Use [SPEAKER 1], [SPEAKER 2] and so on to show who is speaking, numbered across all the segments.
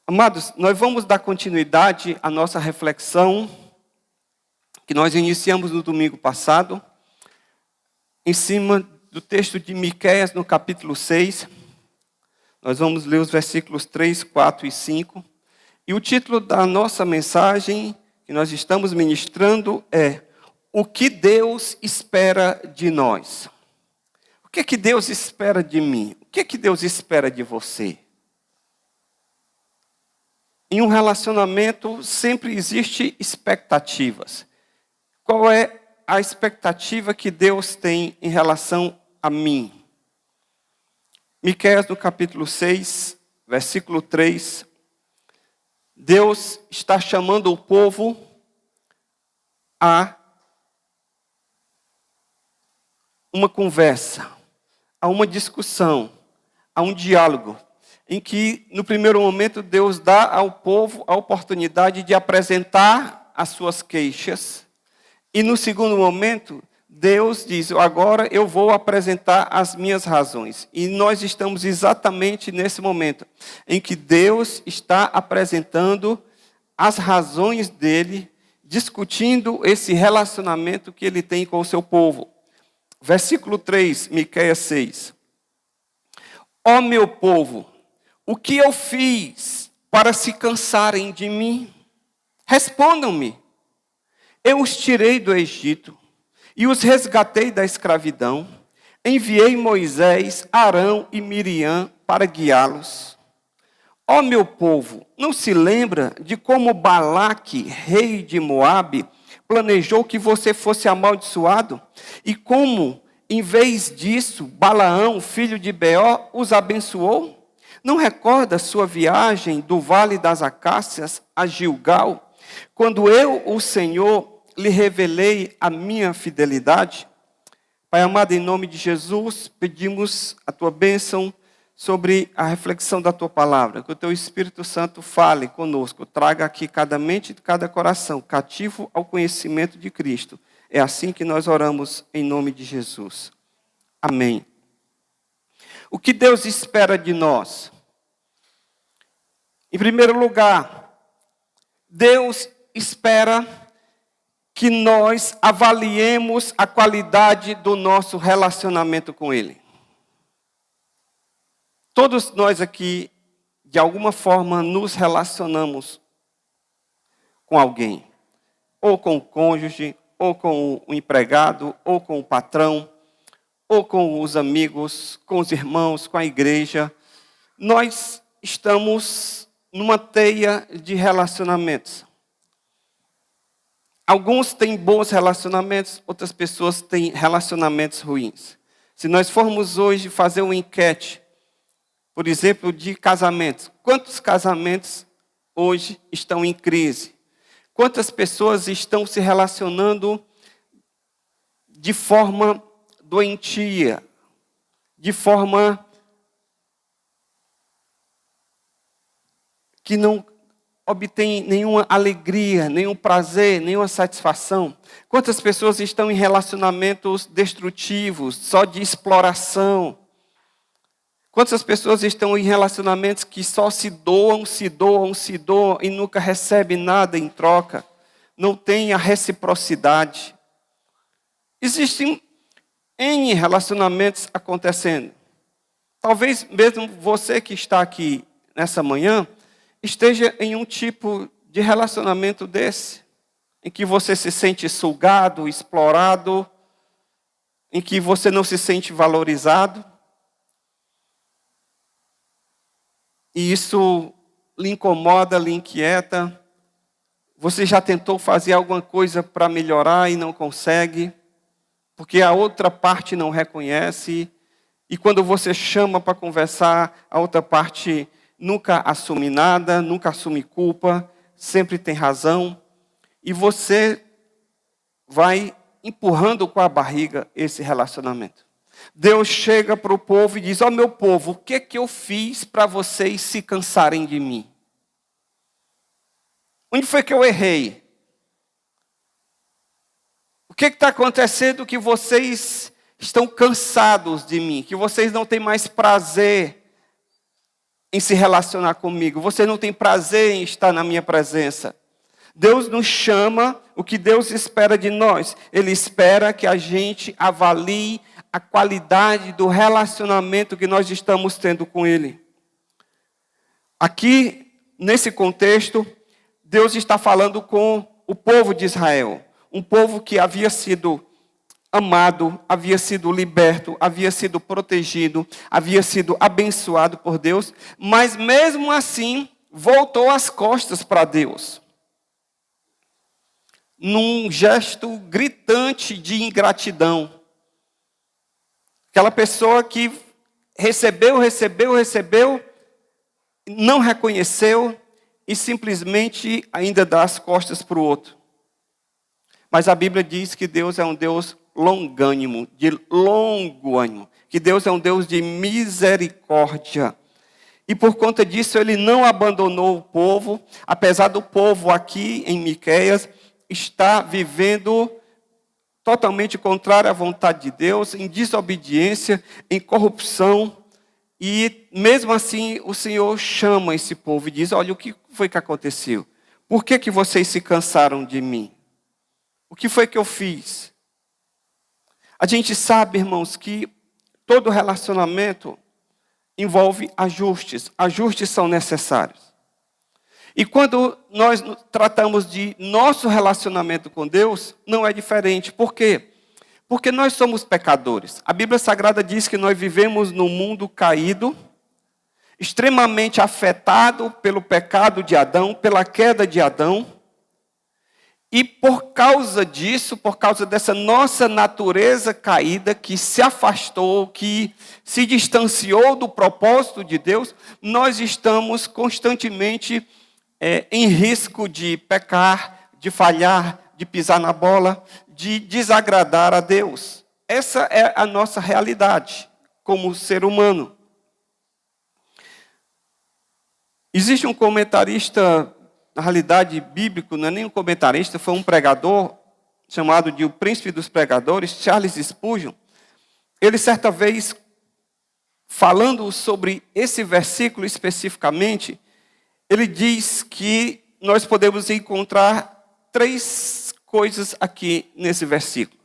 [SPEAKER 1] Amados, nós vamos dar continuidade à nossa reflexão que nós iniciamos no domingo passado, em cima do texto de Miqueias, no capítulo 6. Nós vamos ler os versículos 3, 4 e 5. E o título da nossa mensagem que nós estamos ministrando é: o que Deus espera de nós? O que é que Deus espera de mim? O que é que Deus espera de você? Em um relacionamento sempre existe expectativas. Qual é a expectativa que Deus tem em relação a mim? Miqueias, no capítulo 6, versículo 3, Deus está chamando o povo a uma conversa, a uma discussão, a um diálogo, em que, no primeiro momento, Deus dá ao povo a oportunidade de apresentar as suas queixas. E, no segundo momento, Deus diz: agora eu vou apresentar as minhas razões. E nós estamos exatamente nesse momento, em que Deus está apresentando as razões dele, discutindo esse relacionamento que ele tem com o seu povo. Versículo 3, Miqueias 6. Ó meu povo, o que eu fiz para se cansarem de mim? Respondam-me. Eu os tirei do Egito e os resgatei da escravidão. Enviei Moisés, Arão e Miriam para guiá-los. Ó meu povo, não se lembra de como Balaque, rei de Moabe, planejou que você fosse amaldiçoado? E como, em vez disso, Balaão, filho de Beor, os abençoou? Não recorda sua viagem do Vale das Acácias a Gilgal, quando eu, o Senhor, lhe revelei a minha fidelidade? Pai amado, em nome de Jesus, pedimos a tua bênção sobre a reflexão da tua palavra. Que o teu Espírito Santo fale conosco, traga aqui cada mente e cada coração cativo ao conhecimento de Cristo. É assim que nós oramos em nome de Jesus. Amém. O que Deus espera de nós? Em primeiro lugar, Deus espera que nós avaliemos a qualidade do nosso relacionamento com Ele. Todos nós aqui, de alguma forma, nos relacionamos com alguém. Ou com o cônjuge, ou com o empregado, ou com o patrão, ou com os amigos, com os irmãos, com a igreja. Nós estamos numa teia de relacionamentos. Alguns têm bons relacionamentos, outras pessoas têm relacionamentos ruins. Se nós formos hoje fazer uma enquete, por exemplo, de casamentos, quantos casamentos hoje estão em crise? Quantas pessoas estão se relacionando de forma doentia, de forma que não obtém nenhuma alegria, nenhum prazer, nenhuma satisfação? Quantas pessoas estão em relacionamentos destrutivos, só de exploração? Quantas pessoas estão em relacionamentos que só se doam e nunca recebem nada em troca? Não tem a reciprocidade. Existem N relacionamentos acontecendo. Talvez mesmo você que está aqui nessa manhã esteja em um tipo de relacionamento desse, em que você se sente sugado, explorado, em que você não se sente valorizado. E isso lhe incomoda, lhe inquieta. Você já tentou fazer alguma coisa para melhorar e não consegue, porque a outra parte não reconhece. E quando você chama para conversar, a outra parte nunca assume nada, nunca assume culpa, sempre tem razão. E você vai empurrando com a barriga esse relacionamento. Deus chega para o povo e diz: ó meu povo, o que é que eu fiz para vocês se cansarem de mim? Onde foi que eu errei? O que está acontecendo que vocês estão cansados de mim? Que vocês não têm mais prazer em se relacionar comigo. Você não tem prazer em estar na minha presença. Deus nos chama, o que Deus espera de nós? Ele espera que a gente avalie a qualidade do relacionamento que nós estamos tendo com Ele. Aqui, nesse contexto, Deus está falando com o povo de Israel. Um povo que havia sido amado, havia sido liberto, havia sido protegido, havia sido abençoado por Deus, mas mesmo assim voltou as costas para Deus. Num gesto gritante de ingratidão. Aquela pessoa que recebeu, não reconheceu e simplesmente ainda dá as costas para o outro. Mas a Bíblia diz que Deus é um Deus longânimo, de longo ânimo, que Deus é um Deus de misericórdia. E por conta disso ele não abandonou o povo, apesar do povo aqui em Miqueias estar vivendo totalmente contrário à vontade de Deus, em desobediência, em corrupção. E mesmo assim o Senhor chama esse povo e diz: olha, o que foi que aconteceu? Por que vocês se cansaram de mim? O que foi que eu fiz? A gente sabe, irmãos, que todo relacionamento envolve ajustes. Ajustes são necessários. E quando nós tratamos de nosso relacionamento com Deus, não é diferente. Por quê? Porque nós somos pecadores. A Bíblia Sagrada diz que nós vivemos num mundo caído, extremamente afetado pelo pecado de Adão, pela queda de Adão. E por causa disso, por causa dessa nossa natureza caída, que se afastou, que se distanciou do propósito de Deus, nós estamos constantemente em risco de pecar, de falhar, de pisar na bola, de desagradar a Deus. Essa é a nossa realidade como ser humano. Existe um comentarista, na realidade bíblico, não é nem um comentarista, foi um pregador, chamado de o príncipe dos pregadores, Charles Spurgeon. Ele certa vez, falando sobre esse versículo especificamente, ele diz que nós podemos encontrar 3 coisas aqui nesse versículo.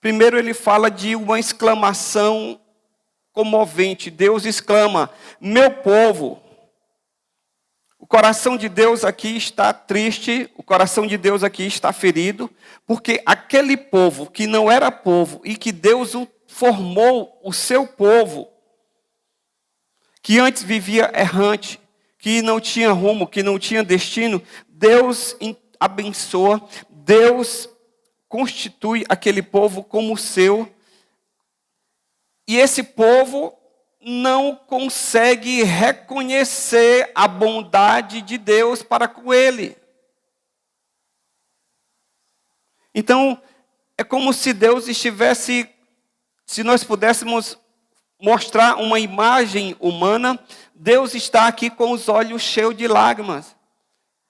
[SPEAKER 1] Primeiro, ele fala de uma exclamação comovente. Deus exclama: meu povo. O coração de Deus aqui está triste, o coração de Deus aqui está ferido, porque aquele povo que não era povo e que Deus formou o seu povo, que antes vivia errante, que não tinha rumo, que não tinha destino, Deus abençoa, Deus constitui aquele povo como seu. E esse povo não consegue reconhecer a bondade de Deus para com ele. Então, é como se Deus estivesse, se nós pudéssemos mostrar uma imagem humana, Deus está aqui com os olhos cheios de lágrimas.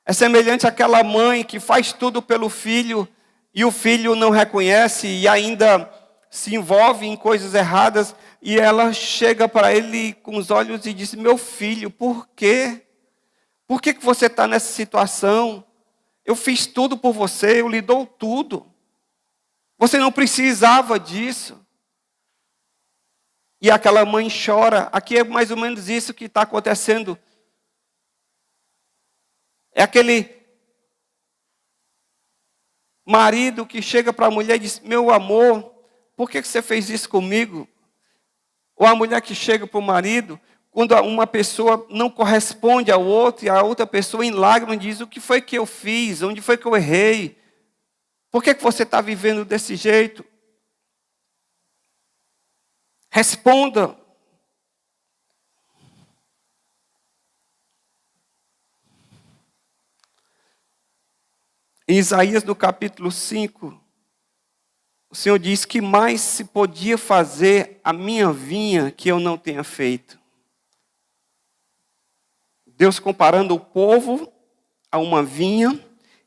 [SPEAKER 1] É semelhante àquela mãe que faz tudo pelo filho e o filho não reconhece e ainda se envolve em coisas erradas e ela chega para ele com os olhos e diz: meu filho, por quê? Por que você está nessa situação? Eu fiz tudo por você, eu lhe dou tudo. Você não precisava disso. E aquela mãe chora. Aqui é mais ou menos isso que está acontecendo. É aquele marido que chega para a mulher e diz: meu amor, por que você fez isso comigo? Ou a mulher que chega para o marido, quando uma pessoa não corresponde ao outro, e a outra pessoa em lágrimas diz: o que foi que eu fiz? Onde foi que eu errei? Por que você está vivendo desse jeito? Responda. Em Isaías, no capítulo 5, o Senhor diz: que mais se podia fazer a minha vinha que eu não tenha feito? Deus comparando o povo a uma vinha,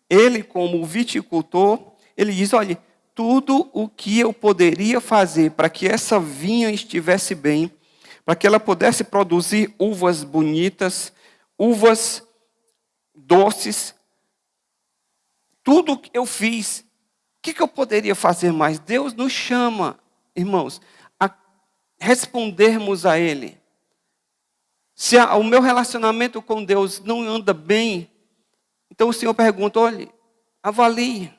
[SPEAKER 1] ele como viticultor, ele diz: olha, tudo o que eu poderia fazer para que essa vinha estivesse bem, para que ela pudesse produzir uvas bonitas, uvas doces. Tudo que eu fiz, o que eu poderia fazer mais? Deus nos chama, irmãos, a respondermos a Ele. Se o meu relacionamento com Deus não anda bem, então o Senhor pergunta, olhe, avalie.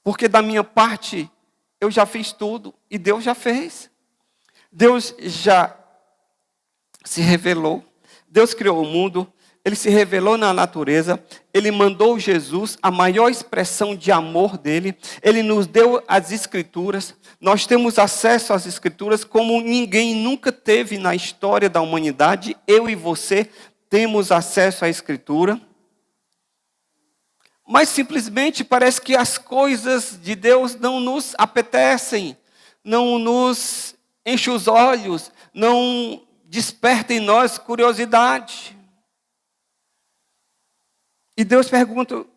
[SPEAKER 1] Porque da minha parte, eu já fiz tudo e Deus já fez. Deus já se revelou. Deus criou o mundo, Ele se revelou na natureza, Ele mandou Jesus, a maior expressão de amor dEle. Ele nos deu as Escrituras. Nós temos acesso às Escrituras como ninguém nunca teve na história da humanidade. Eu e você temos acesso à Escritura. Mas simplesmente parece que as coisas de Deus não nos apetecem, não nos enchem os olhos, não desperta em nós curiosidade. E Deus pergunta, o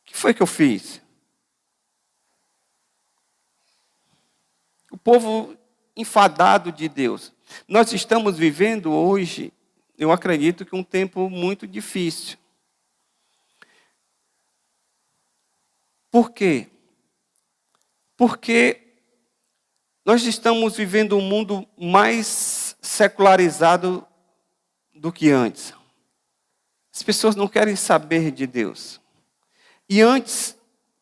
[SPEAKER 1] que foi que eu fiz? O povo enfadado de Deus. Nós estamos vivendo hoje, eu acredito que um tempo muito difícil. Por quê? Porque nós estamos vivendo um mundo mais secularizado do que antes. As pessoas não querem saber de Deus. E antes,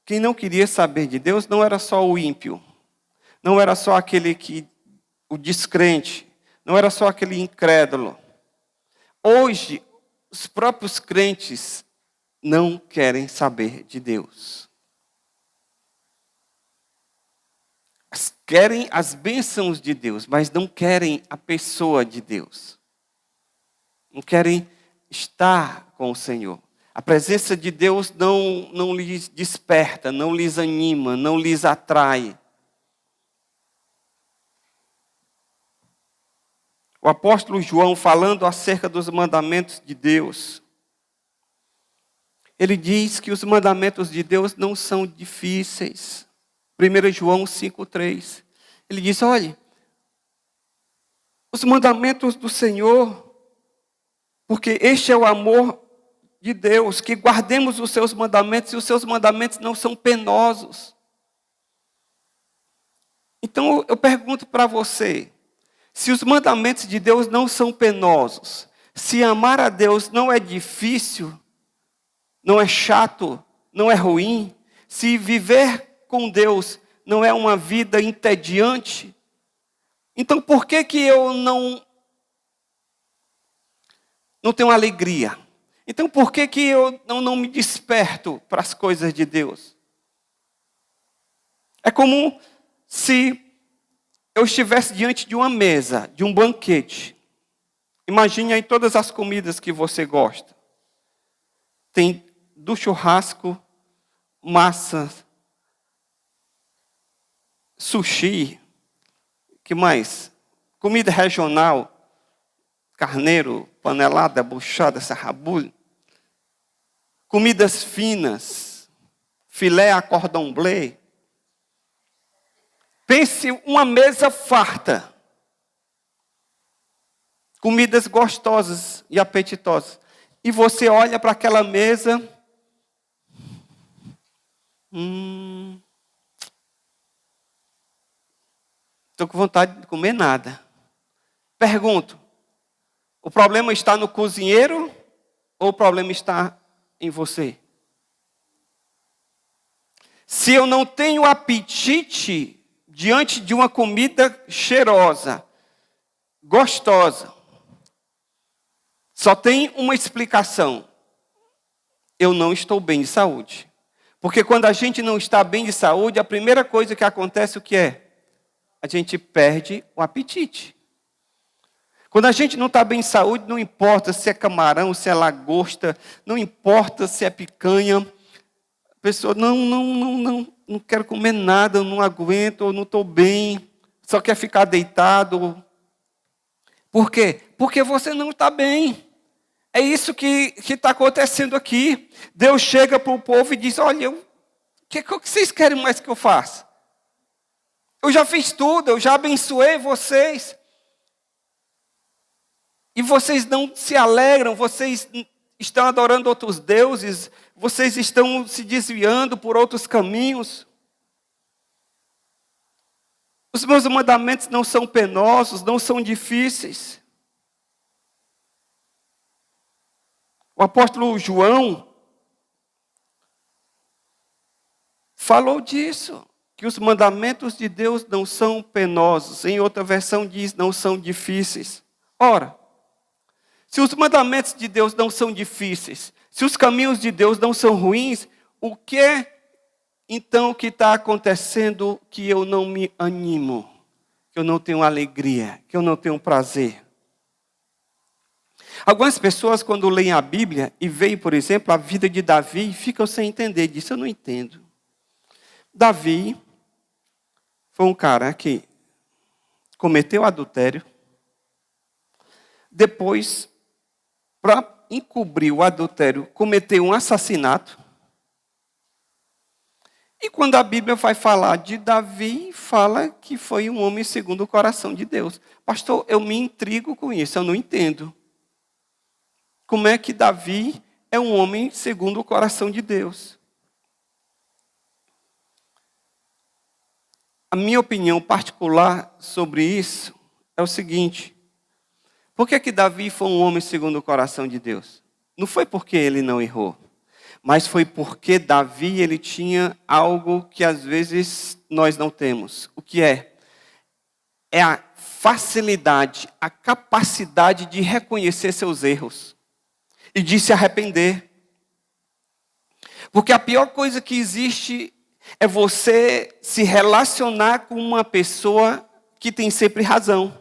[SPEAKER 1] quem não queria saber de Deus não era só o ímpio. Não era só o descrente. Não era só aquele incrédulo. Hoje, os próprios crentes não querem saber de Deus. Querem as bênçãos de Deus, mas não querem a pessoa de Deus. Não querem estar com o Senhor. A presença de Deus não lhes desperta, não lhes anima, não lhes atrai. O apóstolo João, falando acerca dos mandamentos de Deus, ele diz que os mandamentos de Deus não são difíceis. 1 João 5,3. Ele diz, olha, os mandamentos do Senhor, porque este é o amor de Deus, que guardemos os seus mandamentos, e os seus mandamentos não são penosos. Então eu pergunto para você, se os mandamentos de Deus não são penosos, se amar a Deus não é difícil, não é chato, não é ruim, se viver com Deus não é uma vida entediante, então por que eu não tenho alegria? Então por que eu não me desperto para as coisas de Deus? É como se eu estivesse diante de uma mesa, de um banquete. Imagine aí todas as comidas que você gosta. Tem do churrasco, massa, sushi, que mais? Comida regional, carneiro, panelada, buchada, sarrabulho. Comidas finas, filé à cordon bleu. Pense uma mesa farta. Comidas gostosas e apetitosas. E você olha para aquela mesa. Estou com vontade de comer nada. Pergunto, o problema está no cozinheiro ou o problema está em você? Se eu não tenho apetite diante de uma comida cheirosa, gostosa, só tem uma explicação. Eu não estou bem de saúde. Porque quando a gente não está bem de saúde, a primeira coisa que acontece, o que é? A gente perde o apetite. Quando a gente não está bem de saúde, não importa se é camarão, se é lagosta, não importa se é picanha. A pessoa, não quero comer nada, eu não aguento, eu não estou bem, só quer ficar deitado. Por quê? Porque você não está bem. É isso que está acontecendo aqui. Deus chega para o povo e diz, olha, o que vocês querem mais que eu faça? Eu já fiz tudo, eu já abençoei vocês. E vocês não se alegram, vocês estão adorando outros deuses, vocês estão se desviando por outros caminhos. Os meus mandamentos não são penosos, não são difíceis. O apóstolo João falou disso, que os mandamentos de Deus não são penosos. Em outra versão diz, não são difíceis. Ora, se os mandamentos de Deus não são difíceis, se os caminhos de Deus não são ruins, o que é então que está acontecendo que eu não me animo, que eu não tenho alegria, que eu não tenho prazer? Algumas pessoas, quando leem a Bíblia e veem, por exemplo, a vida de Davi, ficam sem entender disso. Eu não entendo. Davi foi um cara que cometeu adultério. Depois, para encobrir o adultério, cometeu um assassinato. E quando a Bíblia vai falar de Davi, fala que foi um homem segundo o coração de Deus. Pastor, eu me intrigo com isso, eu não entendo. Como é que Davi é um homem segundo o coração de Deus? A minha opinião particular sobre isso é o seguinte: por que Davi foi um homem segundo o coração de Deus? Não foi porque ele não errou, mas foi porque Davi ele tinha algo que às vezes nós não temos. O que é? É a facilidade, a capacidade de reconhecer seus erros e de se arrepender. Porque a pior coisa que existe é você se relacionar com uma pessoa que tem sempre razão,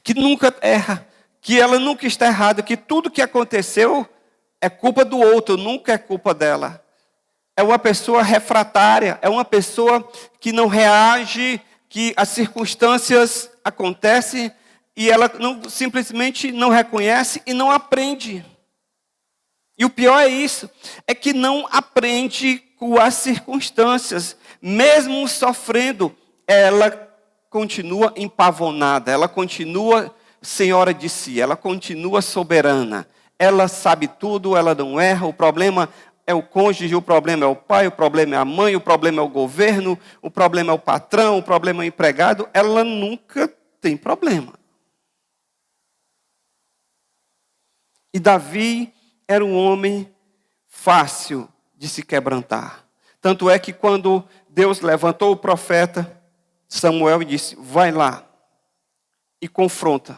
[SPEAKER 1] que nunca erra, que ela nunca está errada, que tudo que aconteceu é culpa do outro, nunca é culpa dela. É uma pessoa refratária, é uma pessoa que não reage, que as circunstâncias acontecem e ela simplesmente não reconhece e não aprende. E o pior é isso, é que não aprende com as circunstâncias. Mesmo sofrendo, ela continua empavonada, ela continua senhora de si, ela continua soberana. Ela sabe tudo, ela não erra, o problema é o cônjuge, o problema é o pai, o problema é a mãe, o problema é o governo, o problema é o patrão, o problema é o empregado. Ela nunca tem problema. E Davi era um homem fácil de se quebrantar. Tanto é que quando Deus levantou o profeta Samuel e disse, vai lá e confronta.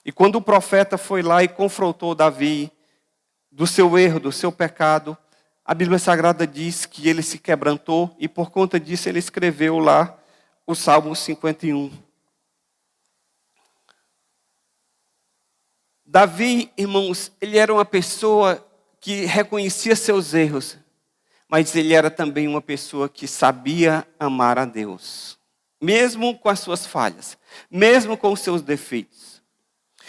[SPEAKER 1] E quando o profeta foi lá e confrontou Davi do seu erro, do seu pecado, a Bíblia Sagrada diz que ele se quebrantou e por conta disso ele escreveu lá o Salmo 51. Davi, irmãos, ele era uma pessoa que reconhecia seus erros, mas ele era também uma pessoa que sabia amar a Deus, mesmo com as suas falhas, mesmo com os seus defeitos.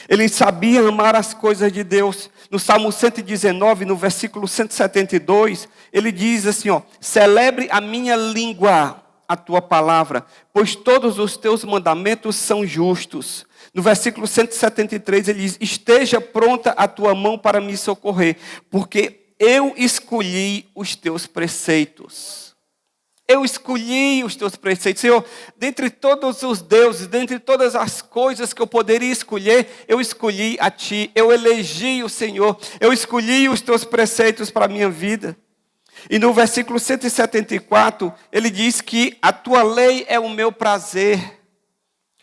[SPEAKER 1] Ele sabia amar as coisas de Deus. No Salmo 119, no versículo 172, ele diz assim, celebre a minha língua a tua palavra, pois todos os teus mandamentos são justos. No versículo 173 ele diz, esteja pronta a tua mão para me socorrer, porque eu escolhi os teus preceitos. Eu escolhi os teus preceitos. Senhor, dentre todos os deuses, dentre todas as coisas que eu poderia escolher, eu escolhi a ti, eu elegi o Senhor, eu escolhi os teus preceitos para a minha vida. E no versículo 174, ele diz que a tua lei é o meu prazer.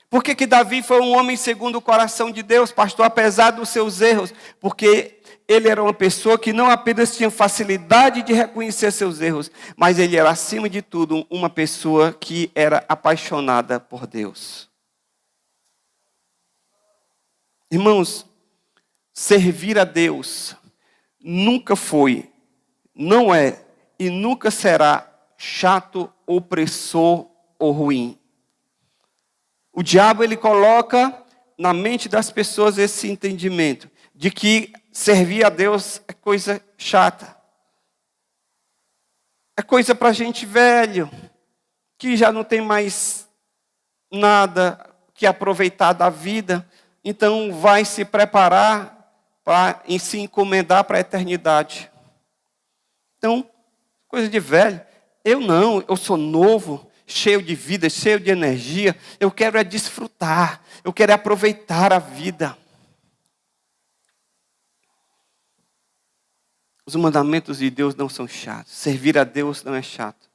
[SPEAKER 1] Por que Davi foi um homem segundo o coração de Deus, pastor, apesar dos seus erros? Porque ele era uma pessoa que não apenas tinha facilidade de reconhecer seus erros, mas ele era, acima de tudo, uma pessoa que era apaixonada por Deus. Irmãos, servir a Deus nunca foi, não é e nunca será chato, opressor ou ruim. O diabo, ele coloca na mente das pessoas esse entendimento de que servir a Deus é coisa chata. É coisa para gente velho, que já não tem mais nada que aproveitar da vida, então vai se preparar para se encomendar para a eternidade. Então, coisa de velho. Eu não, eu sou novo, cheio de vida, cheio de energia. Eu quero é desfrutar, eu quero é aproveitar a vida. Os mandamentos de Deus não são chatos. Servir a Deus não é chato.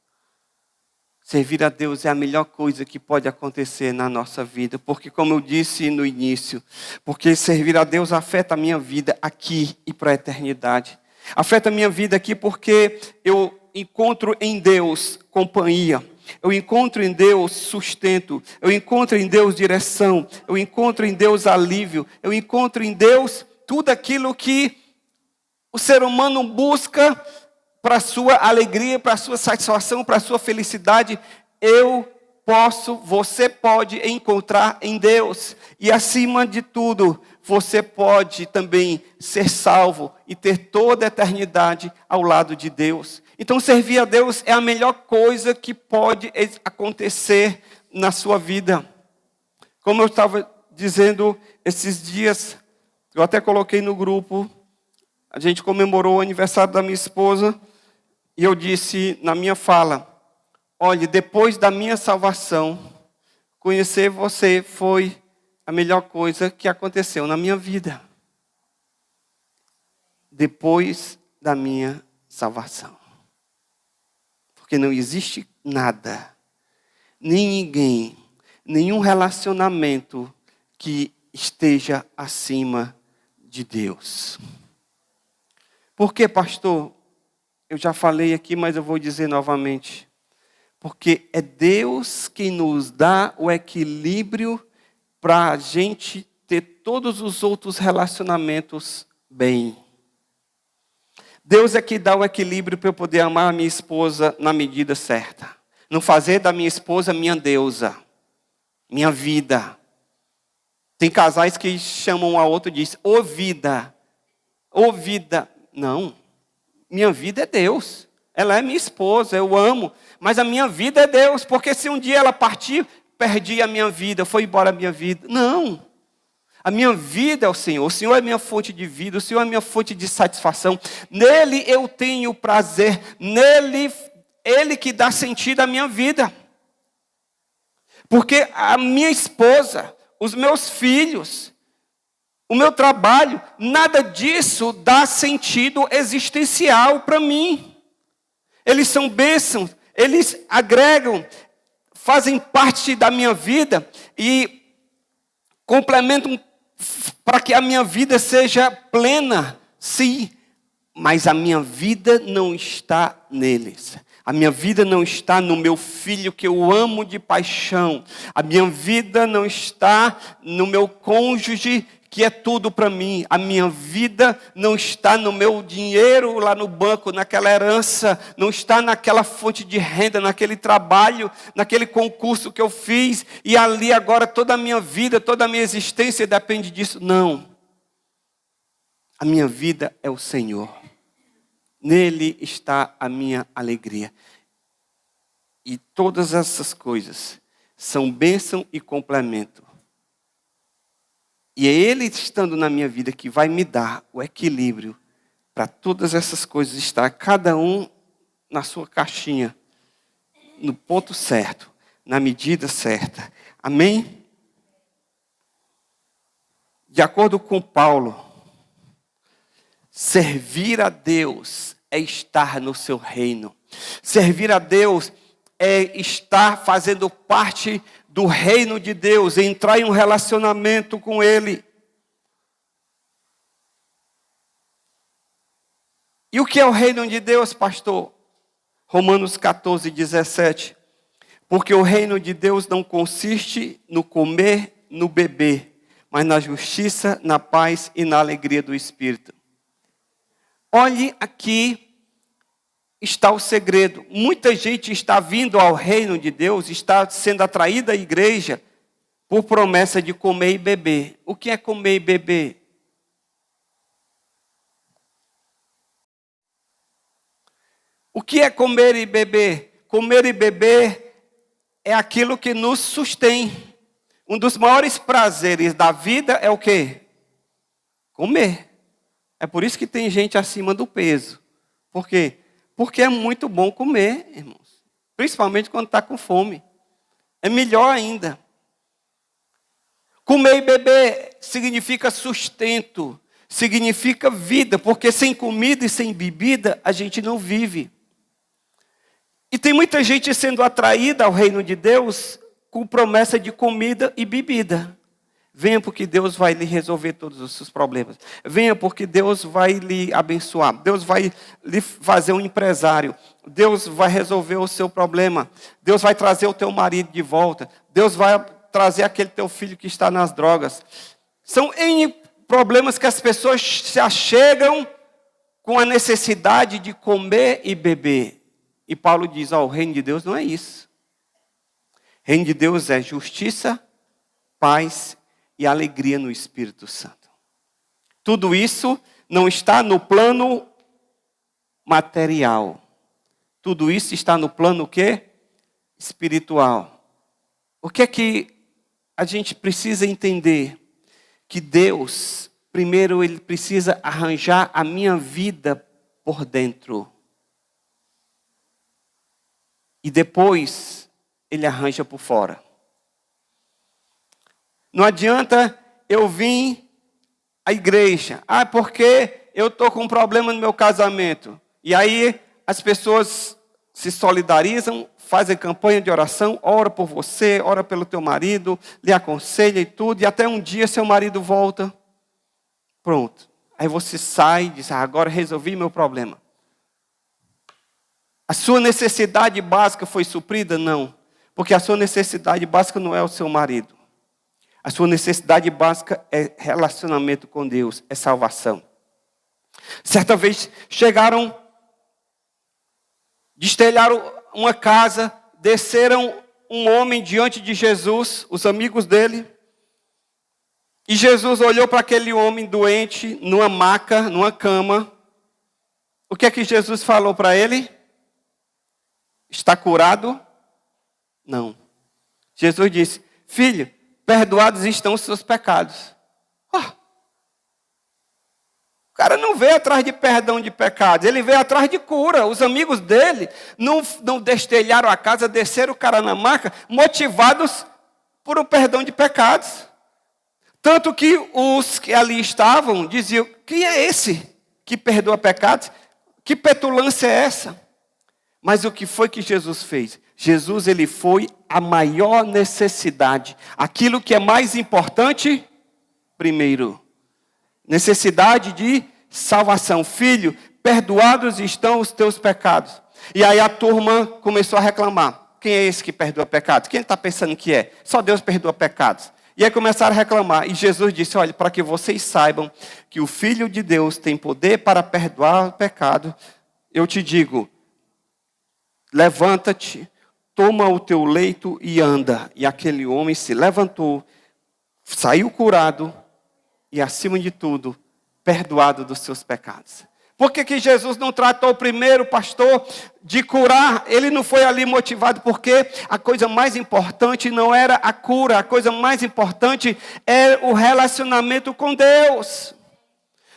[SPEAKER 1] Servir a Deus é a melhor coisa que pode acontecer na nossa vida. Porque, como eu disse no início, porque servir a Deus afeta a minha vida aqui e para a eternidade. Afeta a minha vida aqui porque eu encontro em Deus companhia. Eu encontro em Deus sustento. Eu encontro em Deus direção. Eu encontro em Deus alívio. Eu encontro em Deus tudo aquilo que o ser humano busca para a sua alegria, para a sua satisfação, para a sua felicidade. Você pode encontrar em Deus. E acima de tudo, você pode também ser salvo e ter toda a eternidade ao lado de Deus. Então, servir a Deus é a melhor coisa que pode acontecer na sua vida. Como eu estava dizendo esses dias, eu até coloquei no grupo, a gente comemorou o aniversário da minha esposa, e eu disse na minha fala, olhe, depois da minha salvação, conhecer você foi a melhor coisa que aconteceu na minha vida. Depois da minha salvação. Porque não existe nada, nem ninguém, nenhum relacionamento que esteja acima de Deus. Por que, pastor? Eu já falei aqui, mas eu vou dizer novamente. Porque é Deus quem nos dá o equilíbrio para a gente ter todos os outros relacionamentos bem. Deus é que dá o equilíbrio para eu poder amar a minha esposa na medida certa. Não fazer da minha esposa minha deusa, minha vida. Tem casais que chamam um ao outro e dizem, ô vida. Não, minha vida é Deus. Ela é minha esposa, eu amo. Mas a minha vida é Deus, porque se um dia ela partir, perdi a minha vida, foi embora a minha vida. Não, a minha vida é o Senhor é minha fonte de vida, o Senhor é minha fonte de satisfação. Nele eu tenho prazer, nele, Ele que dá sentido à minha vida. Porque a minha esposa, os meus filhos, o meu trabalho, nada disso dá sentido existencial para mim. Eles são bênçãos, eles agregam, fazem parte da minha vida e complementam para que a minha vida seja plena, sim. Mas a minha vida não está neles. A minha vida não está no meu filho que eu amo de paixão. A minha vida não está no meu cônjuge que é tudo para mim. A minha vida não está no meu dinheiro lá no banco, naquela herança, não está naquela fonte de renda, naquele trabalho, naquele concurso que eu fiz, e ali agora toda a minha vida, toda a minha existência depende disso. Não. A minha vida é o Senhor. Nele está a minha alegria. E todas essas coisas são bênção e complemento. E é Ele estando na minha vida que vai me dar o equilíbrio para todas essas coisas estar cada um na sua caixinha, no ponto certo, na medida certa. Amém? De acordo com Paulo, servir a Deus é estar no seu reino. Servir a Deus é estar fazendo parte do reino de Deus, entrar em um relacionamento com Ele. E o que é o reino de Deus, pastor? Romanos 14, 17. Porque o reino de Deus não consiste no comer, no beber, mas na justiça, na paz e na alegria do Espírito. Olhe aqui está o segredo. Muita gente está vindo ao reino de Deus, está sendo atraída à igreja por promessa de comer e beber. O que é comer e beber? O que é comer e beber? Comer e beber é aquilo que nos sustém. Um dos maiores prazeres da vida é o quê? Comer. É por isso que tem gente acima do peso. Por quê? Porque é muito bom comer, irmãos. Principalmente quando está com fome. É melhor ainda. Comer e beber significa sustento, significa vida, porque sem comida e sem bebida a gente não vive. E tem muita gente sendo atraída ao reino de Deus com promessa de comida e bebida. Venha porque Deus vai lhe resolver todos os seus problemas. Venha porque Deus vai lhe abençoar. Deus vai lhe fazer um empresário. Deus vai resolver o seu problema. Deus vai trazer o teu marido de volta. Deus vai trazer aquele teu filho que está nas drogas. São N problemas que as pessoas se achegam com a necessidade de comer e beber. E Paulo diz, o reino de Deus não é isso. O reino de Deus é justiça, paz e alegria no Espírito Santo. Tudo isso não está no plano material. Tudo isso está no plano o quê? Espiritual. O que é que a gente precisa entender? Que Deus, primeiro, Ele precisa arranjar a minha vida por dentro. E depois, Ele arranja por fora. Não adianta eu vir à igreja. Porque eu estou com um problema no meu casamento. E aí, as pessoas se solidarizam, fazem campanha de oração, ora por você, ora pelo teu marido, lhe aconselha e tudo, e até um dia seu marido volta. Pronto. Aí você sai e diz, agora resolvi meu problema. A sua necessidade básica foi suprida? Não. Porque a sua necessidade básica não é o seu marido. A sua necessidade básica é relacionamento com Deus, é salvação. Certa vez chegaram, destelharam uma casa, desceram um homem diante de Jesus, os amigos dele. E Jesus olhou para aquele homem doente, numa maca, numa cama. O que é que Jesus falou para ele? Está curado? Não. Jesus disse, filho, perdoados estão os seus pecados. O cara não veio atrás de perdão de pecados, ele veio atrás de cura. Os amigos dele não destelharam a casa, desceram o cara na maca, motivados por um perdão de pecados. Tanto que os que ali estavam diziam, quem é esse que perdoa pecados? Que petulância é essa? Mas o que foi que Jesus fez? Jesus, ele foi a maior necessidade. Aquilo que é mais importante, primeiro. Necessidade de salvação. Filho, perdoados estão os teus pecados. E aí a turma começou a reclamar. Quem é esse que perdoa pecados? Quem está pensando que é? Só Deus perdoa pecados. E aí começaram a reclamar. E Jesus disse, olha, para que vocês saibam que o Filho de Deus tem poder para perdoar o pecado, eu te digo, levanta-te, toma o teu leito e anda. E aquele homem se levantou, saiu curado e, acima de tudo, perdoado dos seus pecados. Por que Jesus não tratou primeiro, pastor, de curar? Ele não foi ali motivado porque a coisa mais importante não era a cura. A coisa mais importante é o relacionamento com Deus.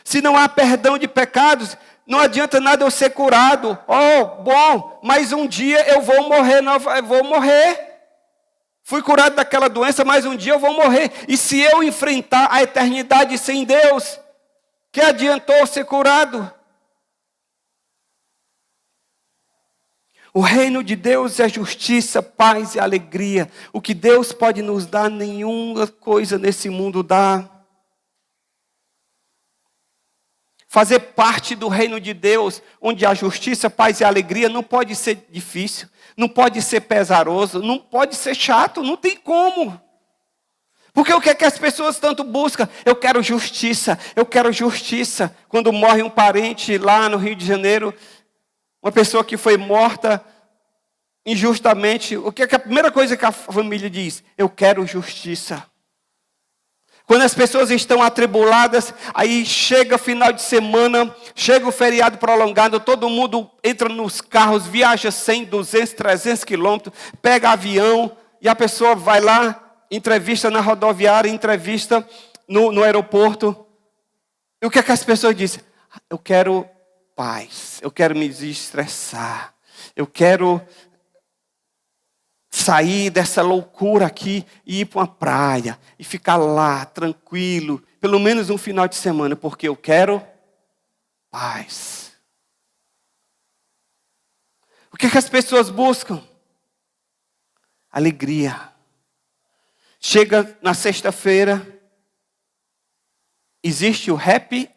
[SPEAKER 1] Se não há perdão de pecados, não adianta nada eu ser curado. Bom, mas um dia eu vou morrer. Não, eu vou morrer. Fui curado daquela doença, mas um dia eu vou morrer. E se eu enfrentar a eternidade sem Deus, que adiantou ser curado? O reino de Deus é justiça, paz e alegria. O que Deus pode nos dar, nenhuma coisa nesse mundo dá. Fazer parte do reino de Deus, onde há justiça, paz e alegria, não pode ser difícil, não pode ser pesaroso, não pode ser chato, não tem como. Porque o que é que as pessoas tanto buscam? Eu quero justiça, eu quero justiça. Quando morre um parente lá no Rio de Janeiro, uma pessoa que foi morta injustamente, o que é que a primeira coisa que a família diz? Eu quero justiça. Quando as pessoas estão atribuladas, aí chega final de semana, chega o feriado prolongado, todo mundo entra nos carros, viaja 100, 200, 300 quilômetros, pega avião, e a pessoa vai lá, entrevista na rodoviária, entrevista no aeroporto. E o que é que as pessoas dizem? Eu quero paz, eu quero me desestressar, eu quero sair dessa loucura aqui e ir para uma praia e ficar lá, tranquilo, pelo menos um final de semana, porque eu quero paz. O que é que as pessoas buscam? Alegria. Chega na sexta-feira, existe o happy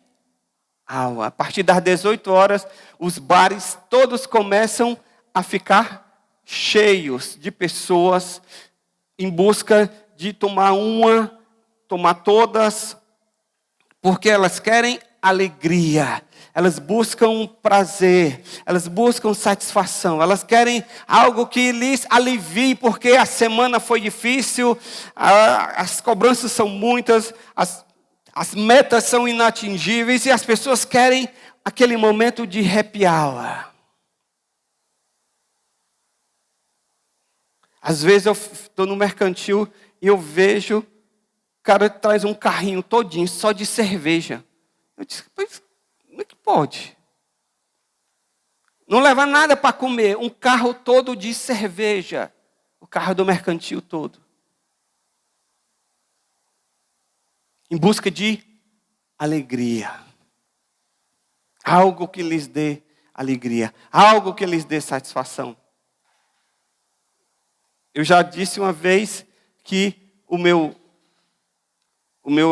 [SPEAKER 1] hour. A partir das 18 horas, os bares todos começam a ficar cheios de pessoas em busca de tomar uma, tomar todas, porque elas querem alegria, elas buscam prazer, elas buscam satisfação, elas querem algo que lhes alivie, porque a semana foi difícil, as cobranças são muitas, as metas são inatingíveis e as pessoas querem aquele momento de happy hour. Às vezes eu estou no mercantil e eu vejo, o cara traz um carrinho todinho só de cerveja. Eu disse, mas como é que pode? Não leva nada para comer, um carro todo de cerveja. O carro do mercantil todo. Em busca de alegria. Algo que lhes dê alegria. Algo que lhes dê satisfação. Eu já disse uma vez que o meu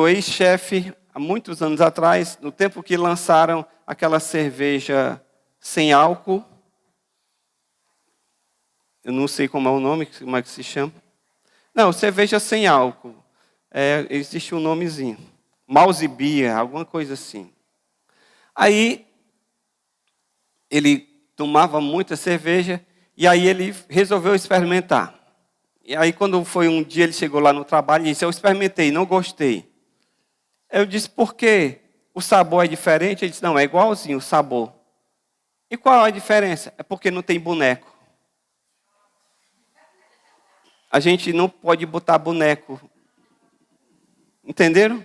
[SPEAKER 1] ex-chefe, há muitos anos atrás, no tempo que lançaram aquela cerveja sem álcool, eu não sei como é o nome, como é que se chama. Não, cerveja sem álcool. Existe um nomezinho. Mouse Beer, alguma coisa assim. Aí, ele tomava muita cerveja e aí ele resolveu experimentar. E aí, quando foi um dia, ele chegou lá no trabalho e disse, eu experimentei, não gostei. Eu disse, por quê? O sabor é diferente? Ele disse, não, é igualzinho o sabor. E qual é a diferença? É porque não tem boneco. A gente não pode botar boneco. Entenderam?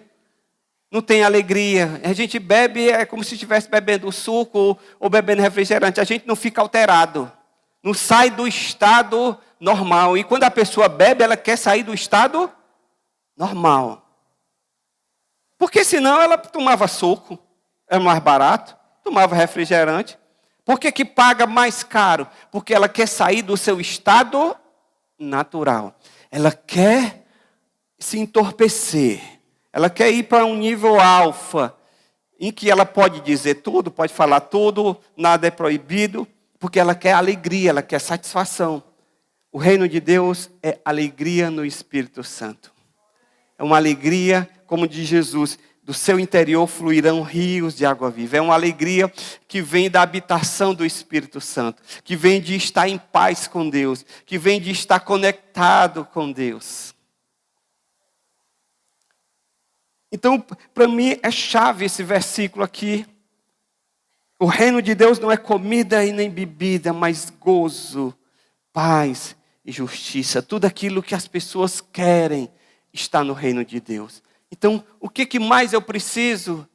[SPEAKER 1] Não tem alegria. A gente bebe, é como se estivesse bebendo suco ou bebendo refrigerante. A gente não fica alterado. Não sai do estado normal. E quando a pessoa bebe, ela quer sair do estado normal. Porque senão ela tomava suco, é mais barato, tomava refrigerante. Por que paga mais caro? Porque ela quer sair do seu estado natural. Ela quer se entorpecer. Ela quer ir para um nível alfa, em que ela pode dizer tudo, pode falar tudo, nada é proibido, porque ela quer alegria, ela quer satisfação. O reino de Deus é alegria no Espírito Santo. É uma alegria como de Jesus. Do seu interior fluirão rios de água viva. É uma alegria que vem da habitação do Espírito Santo. Que vem de estar em paz com Deus. Que vem de estar conectado com Deus. Então, para mim, é chave esse versículo aqui. O reino de Deus não é comida e nem bebida, mas gozo, paz e justiça. Tudo aquilo que as pessoas querem está no reino de Deus. Então, o que mais eu preciso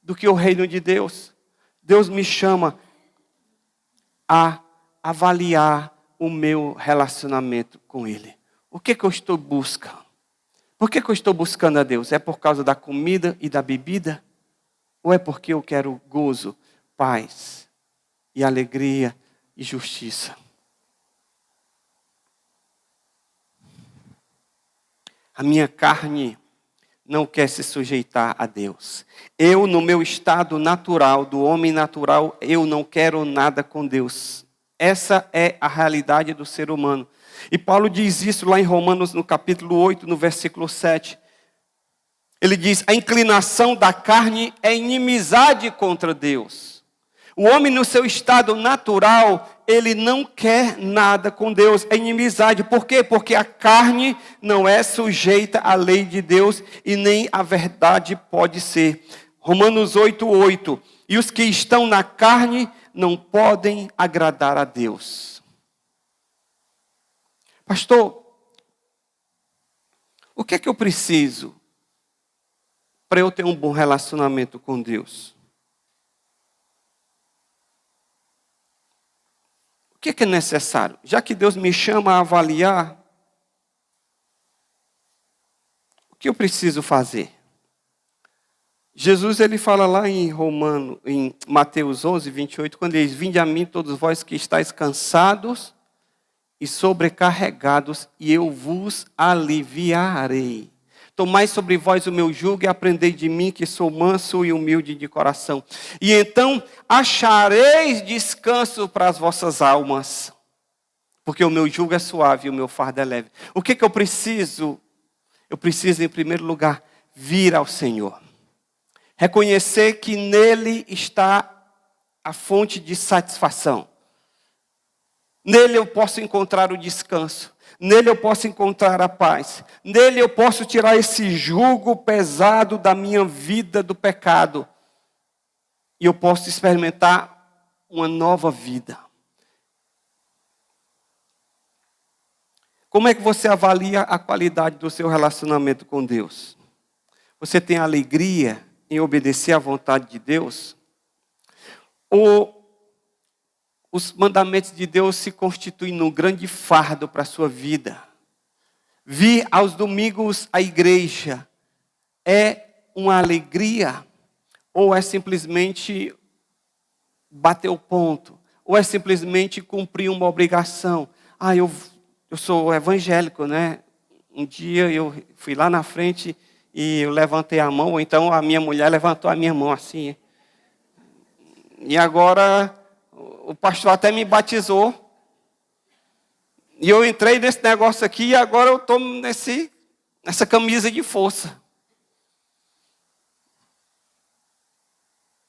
[SPEAKER 1] do que o reino de Deus? Deus me chama a avaliar o meu relacionamento com Ele. O que eu estou buscando? Por que eu estou buscando a Deus? É por causa da comida e da bebida? Ou é porque eu quero gozo, paz e alegria e justiça? A minha carne não quer se sujeitar a Deus. Eu, no meu estado natural, do homem natural, eu não quero nada com Deus. Essa é a realidade do ser humano. E Paulo diz isso lá em Romanos, no capítulo 8, no versículo 7. Ele diz, a inclinação da carne é inimizade contra Deus. O homem no seu estado natural, ele não quer nada com Deus, é inimizade. Por quê? Porque a carne não é sujeita à lei de Deus e nem a verdade pode ser. Romanos 8:8. E os que estão na carne não podem agradar a Deus. Pastor, O que é que eu preciso para eu ter um bom relacionamento com Deus? O que é necessário? Já que Deus me chama a avaliar, o que eu preciso fazer? Jesus, ele fala lá em Mateus 11, 28, quando ele diz: vinde a mim todos vós que estáis cansados e sobrecarregados, e eu vos aliviarei. Tomai sobre vós o meu jugo e aprendei de mim, que sou manso e humilde de coração. E então achareis descanso para as vossas almas, porque o meu jugo é suave e o meu fardo é leve. O que eu preciso? Eu preciso, em primeiro lugar, vir ao Senhor. Reconhecer que nele está a fonte de satisfação. Nele eu posso encontrar o descanso. Nele eu posso encontrar a paz. Nele eu posso tirar esse jugo pesado da minha vida do pecado. E eu posso experimentar uma nova vida. Como é que você avalia a qualidade do seu relacionamento com Deus? Você tem alegria em obedecer à vontade de Deus? Ou os mandamentos de Deus se constituem num grande fardo para a sua vida? Vir aos domingos à igreja é uma alegria? Ou é simplesmente bater o ponto? Ou é simplesmente cumprir uma obrigação? Eu sou evangélico, né? Um dia eu fui lá na frente e eu levantei a mão, ou então a minha mulher levantou a minha mão assim. E agora o pastor até me batizou. E eu entrei nesse negócio aqui e agora eu estou nessa camisa de força.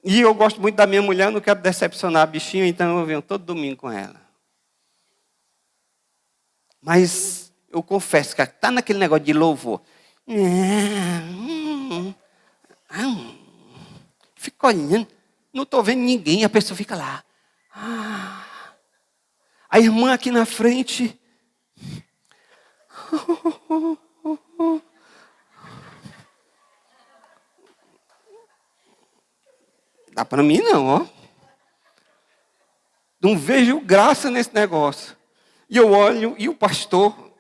[SPEAKER 1] E eu gosto muito da minha mulher, não quero decepcionar a bichinha, então eu venho todo domingo com ela. Mas eu confesso que está naquele negócio de louvor. Fica olhando, não estou vendo ninguém, a pessoa fica lá. A irmã aqui na frente. Dá para mim não, ó. Não vejo graça nesse negócio. E eu olho e o pastor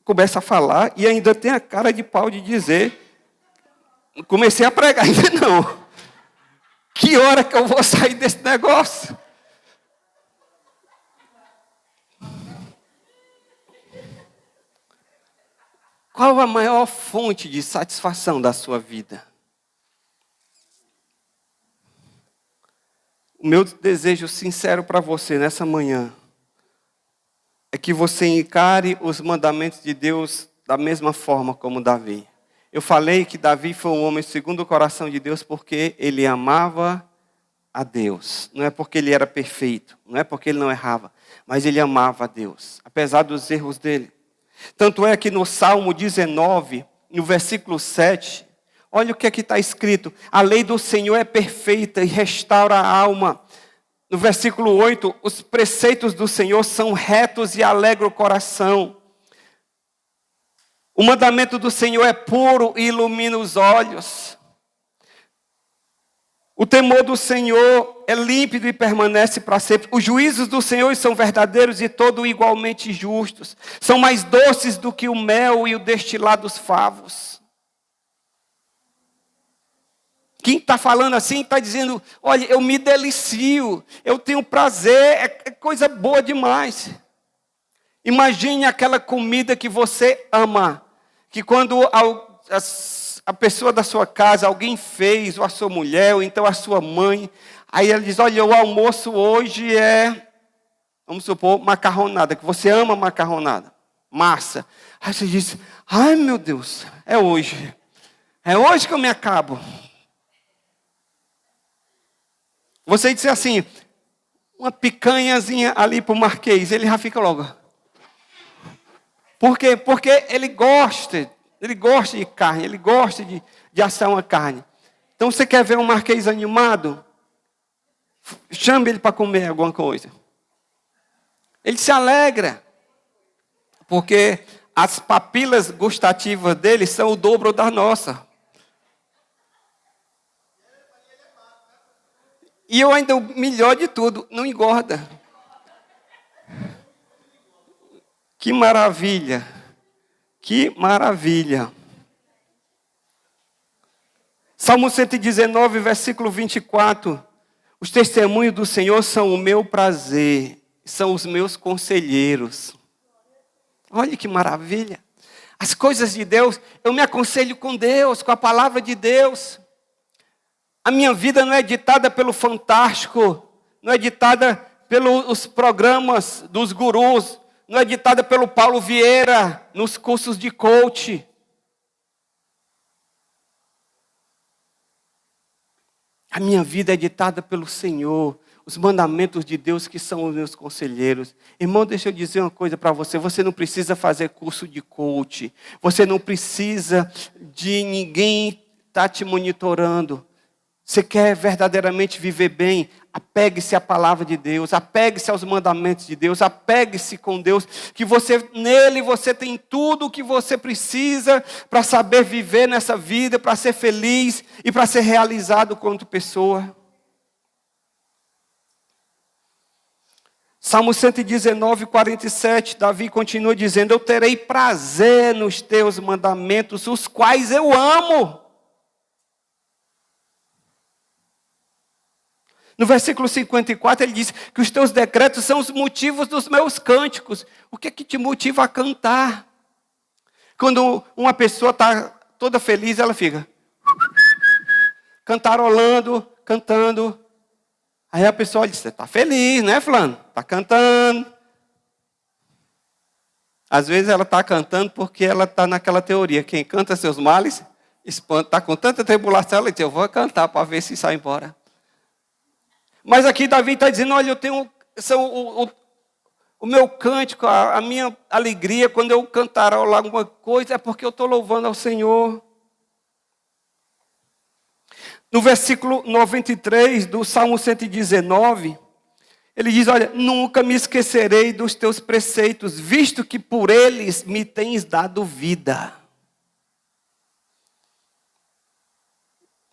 [SPEAKER 1] começa a falar e ainda tem a cara de pau de dizer: comecei a pregar ainda não. Que hora que eu vou sair desse negócio? Qual a maior fonte de satisfação da sua vida? O meu desejo sincero para você nessa manhã é que você encare os mandamentos de Deus da mesma forma como Davi. Eu falei que Davi foi um homem segundo o coração de Deus porque ele amava a Deus. Não é porque ele era perfeito, não é porque ele não errava, mas ele amava a Deus, apesar dos erros dele. Tanto é que no Salmo 19, no versículo 7, olha o que aqui está escrito: a lei do Senhor é perfeita e restaura a alma. No versículo 8, os preceitos do Senhor são retos e alegram o coração. O mandamento do Senhor é puro e ilumina os olhos. O temor do Senhor é límpido e permanece para sempre. Os juízos do Senhor são verdadeiros e todos igualmente justos. São mais doces do que o mel e o destilar dos favos. Quem está falando assim está dizendo: olha, eu me delicio, eu tenho prazer, é coisa boa demais. Imagine aquela comida que você ama, que quando a pessoa da sua casa, alguém fez, ou a sua mulher, ou então a sua mãe, aí ela diz: olha, o almoço hoje é, vamos supor, macarronada, que você ama macarronada, massa. Aí você diz: ai meu Deus, é hoje que eu me acabo. Você disse assim, uma picanhazinha ali para o Marquês, ele já fica logo. Por quê? Porque ele gosta de carne, ele gosta de assar uma carne. Então você quer ver um Marquês animado? Chame ele para comer alguma coisa. Ele se alegra, porque as papilas gustativas dele são o dobro da nossa. E eu ainda, o melhor de tudo, não engorda. Que maravilha. Que maravilha. Salmo 119, versículo 24. Os testemunhos do Senhor são o meu prazer, são os meus conselheiros. Olha que maravilha. As coisas de Deus, eu me aconselho com Deus, com a palavra de Deus. A minha vida não é ditada pelo fantástico, não é ditada pelos programas dos gurus, não é ditada pelo Paulo Vieira, nos cursos de coach. A minha vida é ditada pelo Senhor, os mandamentos de Deus que são os meus conselheiros. Irmão, deixa eu dizer uma coisa para você. Você não precisa fazer curso de coach. Você não precisa de ninguém estar te monitorando. Você quer verdadeiramente viver bem? Apegue-se à palavra de Deus, apegue-se aos mandamentos de Deus, apegue-se com Deus, que nele você tem tudo o que você precisa para saber viver nessa vida, para ser feliz e para ser realizado quanto pessoa. Salmo 119, 47, Davi continua dizendo: eu terei prazer nos teus mandamentos, os quais eu amo. No versículo 54, ele diz que os teus decretos são os motivos dos meus cânticos. O que é que te motiva a cantar? Quando uma pessoa está toda feliz, ela fica cantarolando, cantando. Aí a pessoa diz: você está feliz, né, fulano? Está cantando. Às vezes ela está cantando porque ela está naquela teoria: quem canta seus males, espanta. Está com tanta tribulação, ela diz: eu vou cantar para ver se sai embora. Mas aqui Davi está dizendo: olha, eu tenho o meu cântico, a minha alegria, quando eu cantarolar alguma coisa, é porque eu estou louvando ao Senhor. No versículo 93 do Salmo 119, ele diz: olha, nunca me esquecerei dos teus preceitos, visto que por eles me tens dado vida.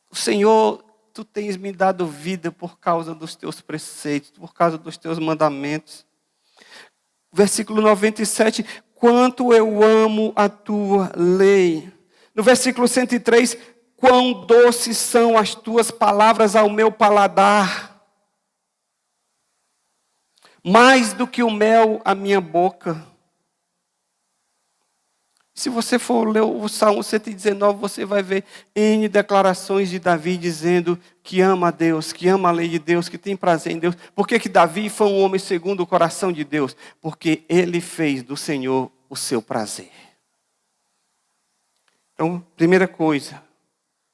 [SPEAKER 1] O Senhor, tu tens me dado vida por causa dos teus preceitos, por causa dos teus mandamentos. Versículo 97, quanto eu amo a tua lei. No versículo 103, quão doces são as tuas palavras ao meu paladar. Mais do que o mel à minha boca. Se você for ler o Salmo 119, você vai ver N declarações de Davi dizendo que ama a Deus, que ama a lei de Deus, que tem prazer em Deus. Por que Davi foi um homem segundo o coração de Deus? Porque ele fez do Senhor o seu prazer. Então, primeira coisa,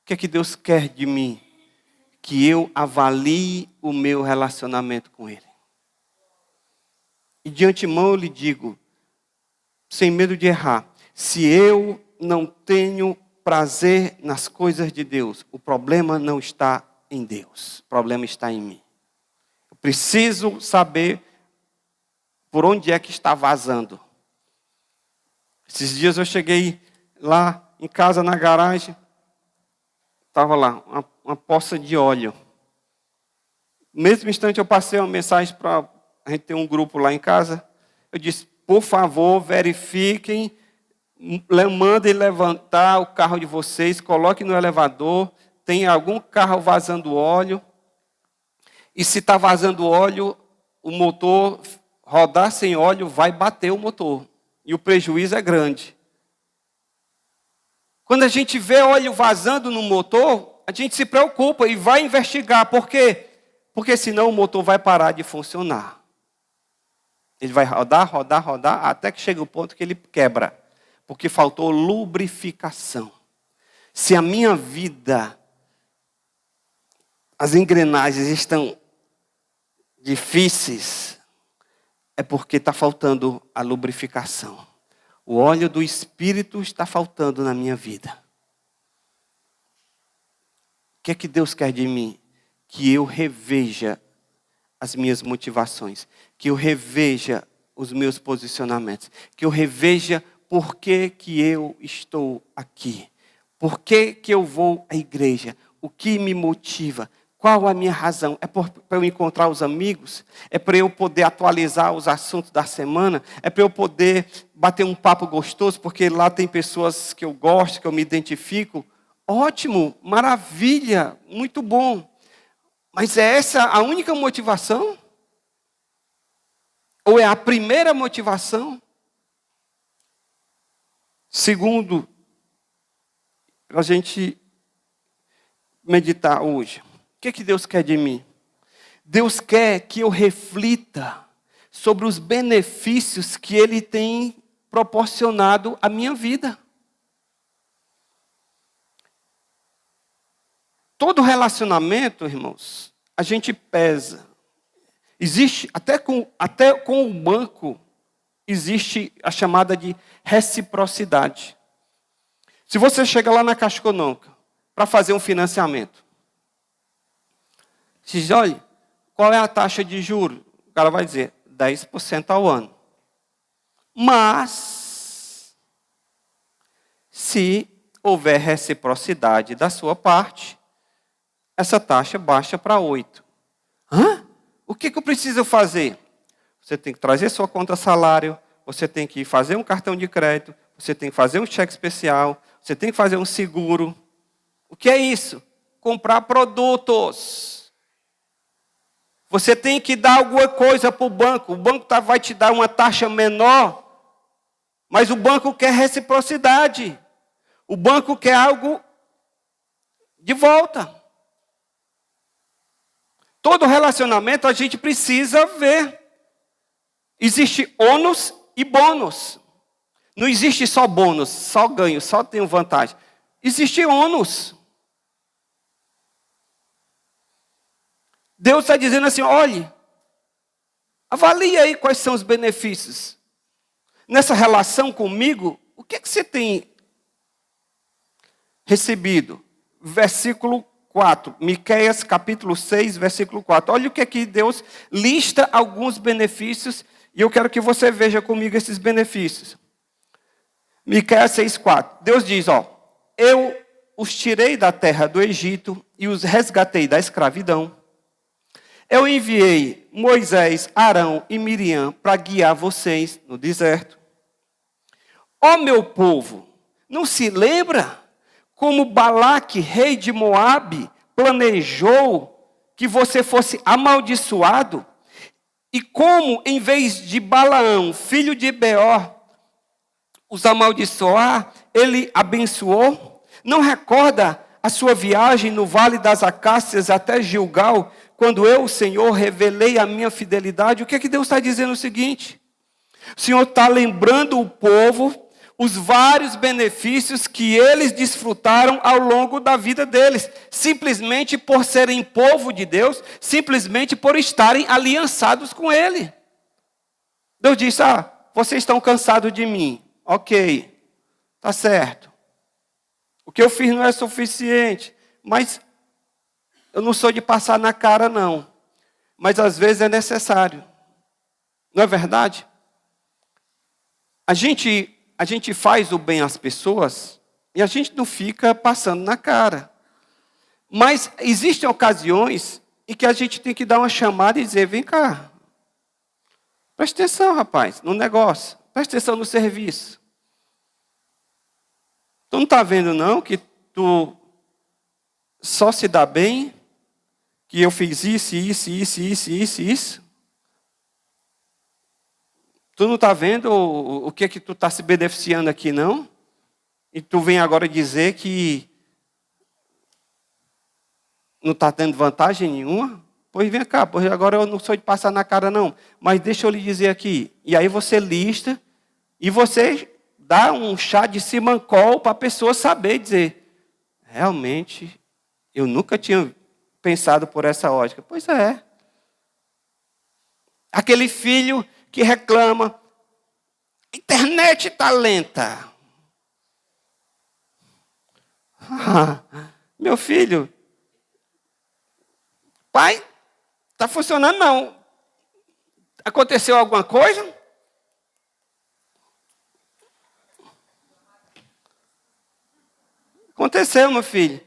[SPEAKER 1] o que é que Deus quer de mim? Que eu avalie o meu relacionamento com Ele. E de antemão eu lhe digo, sem medo de errar, se eu não tenho prazer nas coisas de Deus, o problema não está em Deus, o problema está em mim. Eu preciso saber por onde é que está vazando. Esses dias eu cheguei lá em casa, na garagem, estava lá uma poça de óleo. No mesmo instante eu passei uma mensagem para a gente ter um grupo lá em casa. Eu disse: por favor, verifiquem, mandem levantar o carro de vocês, coloquem no elevador, tem algum carro vazando óleo, e se está vazando óleo, o motor rodar sem óleo vai bater o motor, e o prejuízo é grande. Quando a gente vê óleo vazando no motor, a gente se preocupa e vai investigar. Por quê? Porque senão o motor vai parar de funcionar. Ele vai rodar, até que chega o ponto que ele quebra. Porque faltou lubrificação. Se a minha vida, as engrenagens estão difíceis, é porque está faltando a lubrificação. O óleo do Espírito está faltando na minha vida. O que é que Deus quer de mim? Que eu reveja as minhas motivações. Que eu reveja os meus posicionamentos. Que eu reveja por que eu estou aqui? Por que eu vou à igreja? O que me motiva? Qual a minha razão? É para eu encontrar os amigos? É para eu poder atualizar os assuntos da semana? É para eu poder bater um papo gostoso, porque lá tem pessoas que eu gosto, que eu me identifico? Ótimo, maravilha, muito bom. Mas é essa a única motivação? Ou é a primeira motivação? Segundo, para a gente meditar hoje. O que Deus quer de mim? Deus quer que eu reflita sobre os benefícios que Ele tem proporcionado à minha vida. Todo relacionamento, irmãos, a gente pesa. Existe, até com o banco, existe a chamada de reciprocidade. Se você chega lá na Caixa Econômica para fazer um financiamento, diz, olha, qual é a taxa de juros? O cara vai dizer 10% ao ano. Mas, se houver reciprocidade da sua parte, essa taxa baixa para 8%. Hã? O que eu preciso fazer? Você tem que trazer sua conta salário, você tem que fazer um cartão de crédito, você tem que fazer um cheque especial, você tem que fazer um seguro. O que é isso? Comprar produtos. Você tem que dar alguma coisa para o banco. O banco vai te dar uma taxa menor, mas o banco quer reciprocidade. O banco quer algo de volta. Todo relacionamento a gente precisa ver. Existe ônus e bônus. Não existe só bônus, só ganho, só tenho vantagem. Existe ônus. Deus está dizendo assim, olhe, avalie aí quais são os benefícios. Nessa relação comigo, o que você tem recebido? Versículo 4, Miqueias capítulo 6, versículo 4. Olha o que aqui Deus lista alguns benefícios e eu quero que você veja comigo esses benefícios. Miqueias 6, 4. Deus diz, eu os tirei da terra do Egito e os resgatei da escravidão. Eu enviei Moisés, Arão e Miriam para guiar vocês no deserto. Ó meu povo, não se lembra como Balaque, rei de Moabe, planejou que você fosse amaldiçoado? E como, em vez de Balaão, filho de Beor, os amaldiçoar, ele abençoou? Não recorda a sua viagem no Vale das Acácias até Gilgal, quando eu, o Senhor, revelei a minha fidelidade? O que Deus está dizendo? O seguinte: o Senhor está lembrando o povo os vários benefícios que eles desfrutaram ao longo da vida deles, simplesmente por serem povo de Deus, simplesmente por estarem aliançados com Ele. Deus disse, vocês estão cansados de mim. Ok, está certo. O que eu fiz não é suficiente, mas eu não sou de passar na cara, não. Mas às vezes é necessário. Não é verdade? A gente faz o bem às pessoas e a gente não fica passando na cara. Mas existem ocasiões em que a gente tem que dar uma chamada e dizer, vem cá. Presta atenção, rapaz, no negócio. Presta atenção no serviço. Tu não está vendo, não, que tu só se dá bem, que eu fiz isso? Tu não está vendo o que tu está se beneficiando aqui, não? E tu vem agora dizer que não está tendo vantagem nenhuma? Pois vem cá, pois agora eu não sou de passar na cara, não. Mas deixa eu lhe dizer aqui. E aí você lista e você dá um chá de simancol para a pessoa saber dizer, realmente, eu nunca tinha pensado por essa ótica. Pois é. Aquele filho que reclama, internet está lenta. Meu filho, pai, está funcionando não. Aconteceu alguma coisa? Aconteceu, meu filho.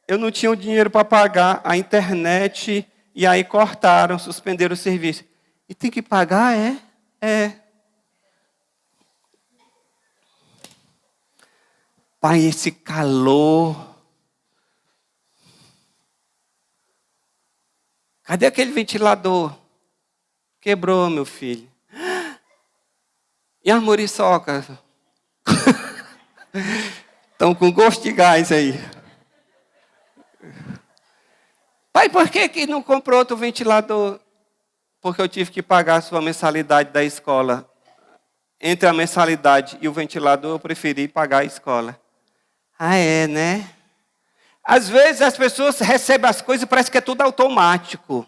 [SPEAKER 1] Eu não tinha o dinheiro para pagar a internet e aí cortaram, suspenderam o serviço. E tem que pagar, é? É. Pai, esse calor. Cadê aquele ventilador? Quebrou, meu filho. E as muriçocas? Estão com gosto de gás aí. Pai, por que não comprou outro ventilador? Porque eu tive que pagar a sua mensalidade da escola. Entre a mensalidade e o ventilador, eu preferi pagar a escola. Ah, é, né? Às vezes as pessoas recebem as coisas e parece que é tudo automático.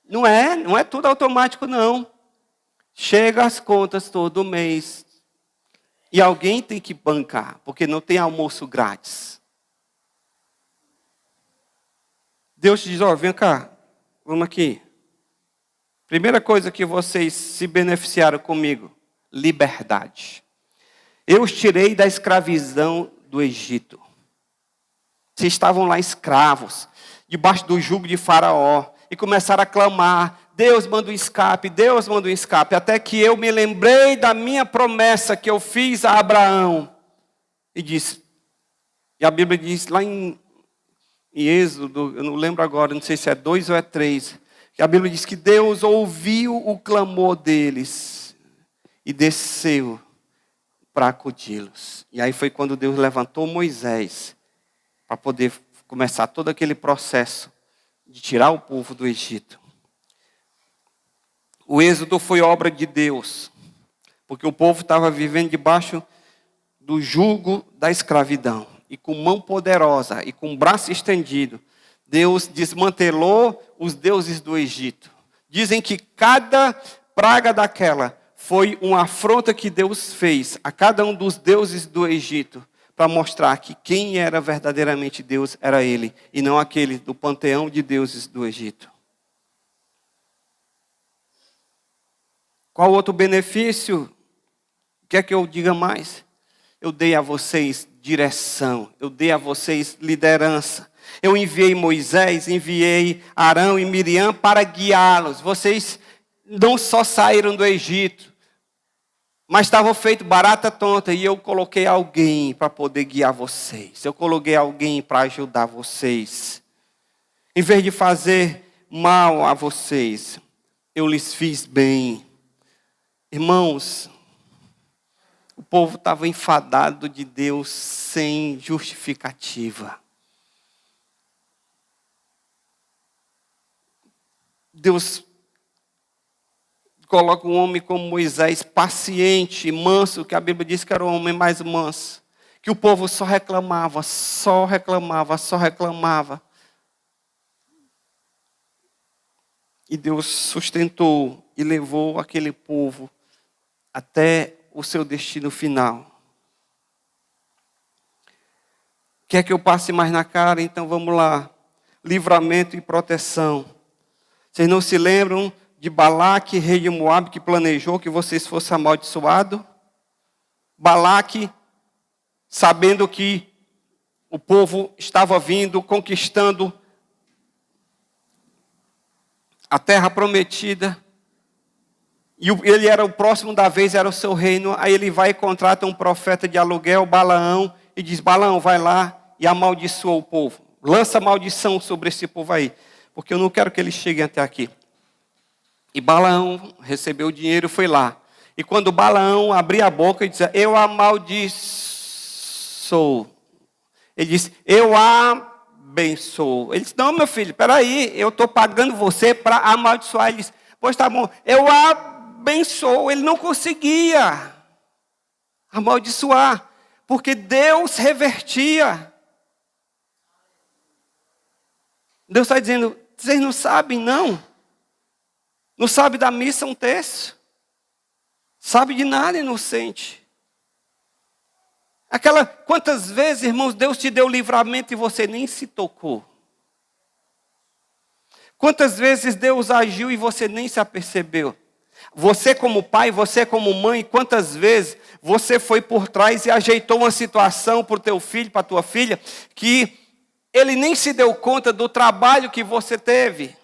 [SPEAKER 1] Não é tudo automático, não. Chega as contas todo mês. E alguém tem que bancar, porque não tem almoço grátis. Deus te diz, ó, vem cá, vamos aqui. Primeira coisa que vocês se beneficiaram comigo, liberdade. Eu os tirei da escravidão do Egito. Vocês estavam lá escravos, debaixo do jugo de Faraó, e começaram a clamar, Deus manda um escape, Deus manda um escape, até que eu me lembrei da minha promessa que eu fiz a Abraão. E a Bíblia diz lá em Êxodo, eu não lembro agora, não sei se é 2 ou é 3, que a Bíblia diz que Deus ouviu o clamor deles e desceu para acudi-los. E aí foi quando Deus levantou Moisés para poder começar todo aquele processo de tirar o povo do Egito. O êxodo foi obra de Deus, porque o povo estava vivendo debaixo do jugo da escravidão. E com mão poderosa e com braço estendido, Deus desmantelou os deuses do Egito. Dizem que cada praga daquela foi uma afronta que Deus fez a cada um dos deuses do Egito, para mostrar que quem era verdadeiramente Deus era Ele, e não aquele do panteão de deuses do Egito. Qual outro benefício? Quer que eu diga mais? Eu dei a vocês direção, eu dei a vocês liderança. Eu enviei Moisés, enviei Arão e Miriam para guiá-los. Vocês não só saíram do Egito, mas estavam feitos barata tonta, e eu coloquei alguém para poder guiar vocês. Eu coloquei alguém para ajudar vocês. Em vez de fazer mal a vocês, eu lhes fiz bem. Irmãos, o povo estava enfadado de Deus sem justificativa. Deus coloca um homem como Moisés, paciente, manso, que a Bíblia diz que era o homem mais manso. Que o povo só reclamava, só reclamava, só reclamava. E Deus sustentou e levou aquele povo até o seu destino final. Quer que eu passe mais na cara? Então vamos lá. Livramento e proteção. Vocês não se lembram de Balaque, rei de Moabe, que planejou que vocês fossem amaldiçoados? Balaque, sabendo que o povo estava vindo, conquistando a terra prometida, e ele era o próximo da vez, era o seu reino. Aí ele vai e contrata um profeta de aluguel, Balaão, e diz, Balaão, vai lá e amaldiçoa o povo. Lança maldição sobre esse povo aí, porque eu não quero que eles cheguem até aqui. E Balaão recebeu o dinheiro e foi lá. E quando Balaão abria a boca e dizia, eu amaldiçoo. Ele disse, eu abençoo. Ele disse, não, meu filho, peraí, eu estou pagando você para amaldiçoar. Ele disse, pois tá bom, eu abençoo. Ele não conseguia amaldiçoar, porque Deus revertia. Deus está dizendo, vocês não sabem, não? Não sabe da missa um terço? Sabe de nada, inocente. Quantas vezes, irmãos, Deus te deu livramento e você nem se tocou? Quantas vezes Deus agiu e você nem se apercebeu? Você como pai, você como mãe, quantas vezes Você foi por trás e ajeitou uma situação para o teu filho, para a tua filha, que ele nem se deu conta do trabalho que você teve.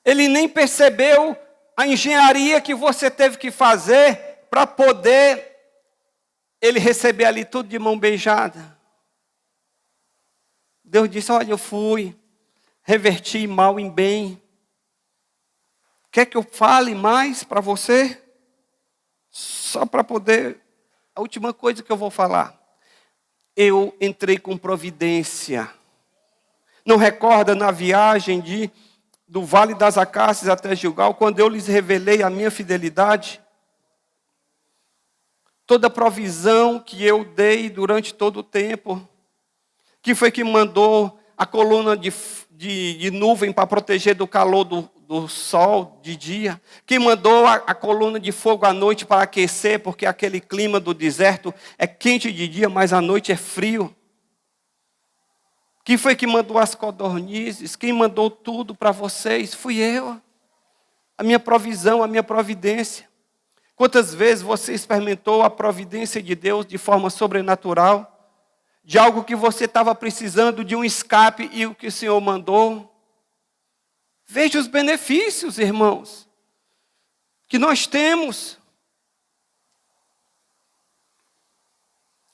[SPEAKER 1] Ele nem percebeu a engenharia que você teve que fazer para poder ele receber ali tudo de mão beijada. Deus disse, olha, eu fui, reverti mal em bem. Quer que eu fale mais para você? Só para poder... A última coisa que eu vou falar. Eu entrei com providência. Não recorda na viagem do Vale das Acácias até Gilgal, quando eu lhes revelei a minha fidelidade? Toda a provisão que eu dei durante todo o tempo. Que foi que mandou a coluna de nuvem para proteger do calor do sol de dia. Quem mandou a coluna de fogo à noite para aquecer, porque aquele clima do deserto é quente de dia, mas à noite é frio. Quem foi que mandou as codornizes? Quem mandou tudo para vocês? Fui eu. A minha provisão, a minha providência. Quantas vezes você experimentou a providência de Deus de forma sobrenatural? De algo que você estava precisando, de um escape, e o que o Senhor mandou? Veja os benefícios, irmãos, que nós temos.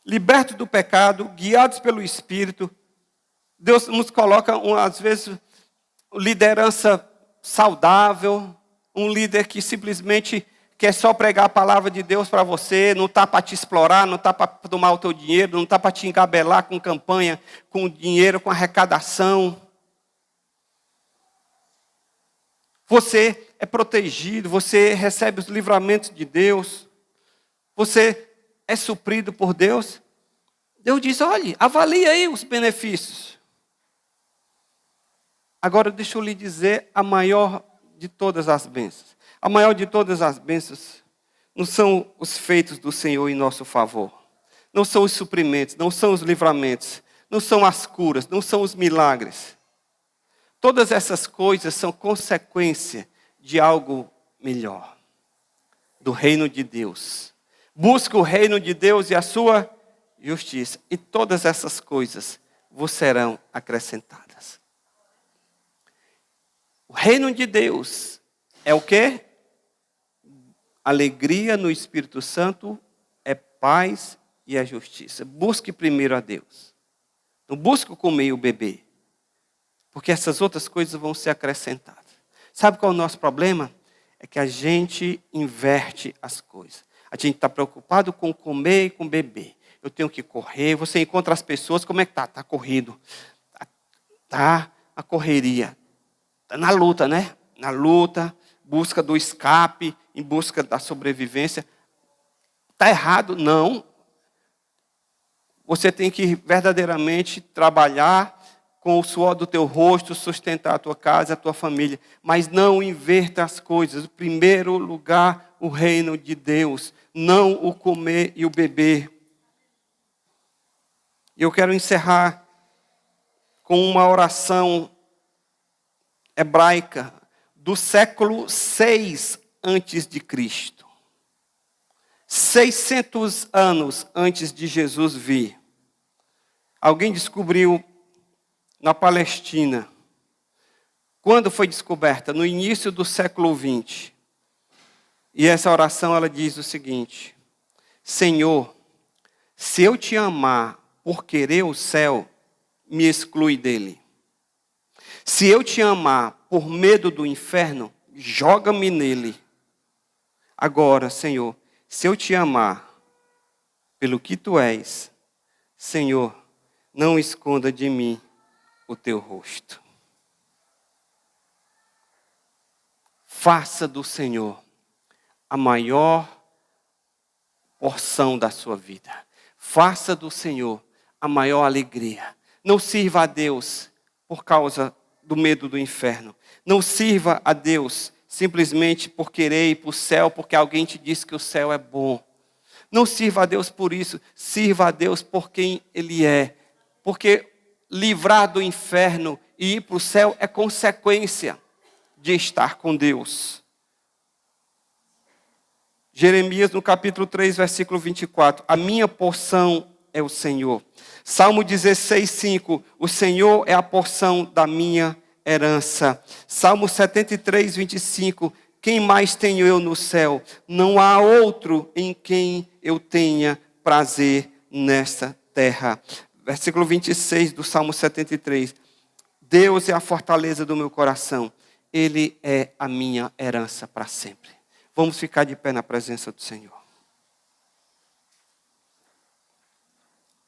[SPEAKER 1] Libertos do pecado, guiados pelo Espírito, Deus nos coloca, às vezes, liderança saudável, um líder que simplesmente quer só pregar a palavra de Deus para você, não está para te explorar, não está para tomar o teu dinheiro, não está para te engabelar com campanha, com dinheiro, com arrecadação. Você é protegido, você recebe os livramentos de Deus, você é suprido por Deus. Deus diz, olha, avalie aí os benefícios. Agora deixa eu lhe dizer a maior de todas as bênçãos. A maior de todas as bênçãos não são os feitos do Senhor em nosso favor. Não são os suprimentos, não são os livramentos, não são as curas, não são os milagres. Todas essas coisas são consequência de algo melhor. Do reino de Deus. Busca o reino de Deus e a sua justiça. E todas essas coisas vos serão acrescentadas. O reino de Deus é o quê? Alegria no Espírito Santo, é paz e a justiça. Busque primeiro a Deus. Não busque comer o bebê. Porque essas outras coisas vão ser acrescentadas. Sabe qual é o nosso problema? É que a gente inverte as coisas. A gente está preocupado com comer e com beber. Eu tenho que correr. Você encontra as pessoas, como é que está? Está corrido. Está a correria. Está na luta, né? Na luta, busca do escape, em busca da sobrevivência. Está errado? Não. Você tem que verdadeiramente trabalhar com o suor do teu rosto, sustentar a tua casa, a tua família. Mas não inverta as coisas. Em primeiro lugar, o reino de Deus. Não o comer e o beber. Eu quero encerrar com uma oração hebraica do século 6 antes de Cristo. 600 anos antes de Jesus vir. Alguém descobriu na Palestina. Quando foi descoberta? No início do século 20. E essa oração ela diz o seguinte: Senhor, se eu te amar por querer o céu, me exclui dele. Se eu te amar por medo do inferno, joga-me nele. Agora, Senhor, se eu te amar pelo que tu és, Senhor, não esconda de mim o teu rosto. Faça do Senhor a maior porção da sua vida. Faça do Senhor a maior alegria. Não sirva a Deus por causa do medo do inferno. Não sirva a Deus simplesmente por querer ir para o céu, porque alguém te disse que o céu é bom. Não sirva a Deus por isso. Sirva a Deus por quem Ele é. Porque livrar do inferno e ir para o céu é consequência de estar com Deus. Jeremias, no capítulo 3, versículo 24. A minha porção é o Senhor. Salmo 16, 5. O Senhor é a porção da minha herança. Salmo 73, 25. Quem mais tenho eu no céu? Não há outro em quem eu tenha prazer nesta terra. Versículo 26 do Salmo 73. Deus é a fortaleza do meu coração. Ele é a minha herança para sempre. Vamos ficar de pé na presença do Senhor.